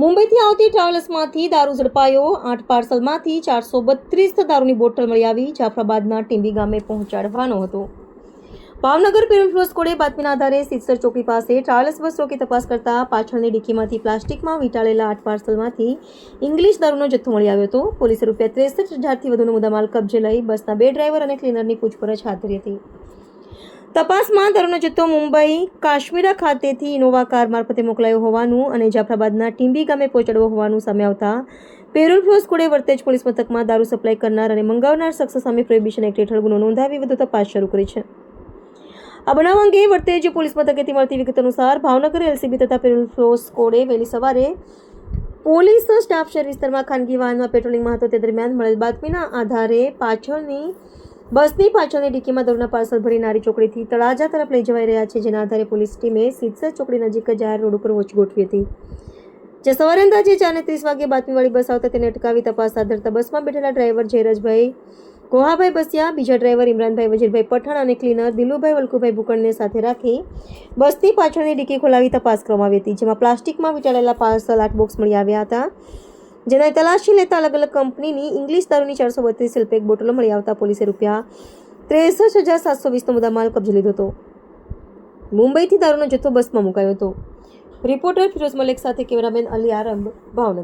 મુંબઈથી આવતી ટ્રાવેલ્સમાંથી દારૂ ઝડપાયો। 8 પાર્સલમાંથી 432 દારૂની બોટલ મળી આવી। જાફરાબાદના ટીંબી ગામે પહોંચાડવાનો હતો। ભાવનગર પેરોલ ફ્લો સ્કોડે બાતમીના આધારે સિત્સર ચોકડી પાસે ટ્રાવેલ્સ બસ રોકી તપાસ કરતા પાછળની ડિક્કીમાંથી પ્લાસ્ટિકમાં વીંટાળેલા 8 પાર્સલમાંથી ઇંગ્લિશ દારૂનો જથ્થો મળી આવ્યો હતો। પોલીસે ₹63,000થી વધુનો મુદ્દામાલ કબજે લઈ બસના 2 ડ્રાઈવર અને ક્લીનરની પૂછપરછ હાથ ધરી હતી। તપાસમાં દારૂનો જથ્થો મુંબઈ કાશ્મીરા ખાતેથી ઇનોવા કાર મારફતે મોકલાયો હોવાનું અને જાફરાબાદના ટીંબી ગામે પહોંચાડવો હોવાનું સામે આવતા પેરોલ ફ્લો સ્કોડે વર્તેજ પોલીસ મથકમાં દારૂ સપ્લાય કરનાર અને મંગાવનાર શખ્સ સામે પ્રોહિબિશન એક્ટ હેઠળ ગુનો નોંધાવી વધુ તપાસ શરૂ કરી છે। આ બનાવ અંગે વર્તેજ પોલીસ મથકેથી મળતી વિગત અનુસાર ભાવનગર એલસીબી તથા પેરોલ ફ્લો સ્કોડે વહેલી સવારે પોલીસ સ્ટાફ શહેર વિસ્તારમાં ખાનગી વાહનમાં પેટ્રોલિંગમાં હતો તે દરમિયાન મળેલ બાતમીના આધારે બસની પાછળની ડિક્કીમાં દારૂના પાર્સલ ભરી નારી ચોકડીથી તળાજા તરફ લઈ જવાઈ રહ્યા છે, જેના આધારે પોલીસ ટીમે સિત્સર ચોકડી નજીક જાહેર રોડ ઉપર વોચ ગોઠવી હતી। જે સવારે અંદાજે 4:30 વાગે બાતમીવાળી બસ આવતા તેને અટકાવી તપાસ હાથ ધરતા બસમાં બેઠેલા ડ્રાઈવર જયરાજભાઈ ગોહાભાઈ બસિયા, બીજા ડ્રાઈવર ઇમરાનભાઈ વજીરભાઈ પઠાણ અને ક્લીનર દિલુભાઈ વલ્કુભાઈ ભૂકણને સાથે રાખી બસની પાછળની ડિક્કી ખોલાવી તપાસ કરવામાં આવી હતી, જેમાં પ્લાસ્ટિકમાં વીંટાળેલા પાર્સલ 8 બોક્સ મળી આવ્યા હતા। જેના તલાશી લેતા અલગ અલગ કંપનીની ઇંગ્લિશ દારૂની 432 સેલ્ફેક બોટલો મળી આવતા પોલીસે ₹63,720નો મુદ્દામાલ કબજે લીધો હતો। મુંબઈથી દારૂનો જથ્થો બસમાં મુકાયો હતો। રિપોર્ટર ફિરોઝ મલેક સાથે કેમેરામેન અલી આરંબ, ભાવનગર।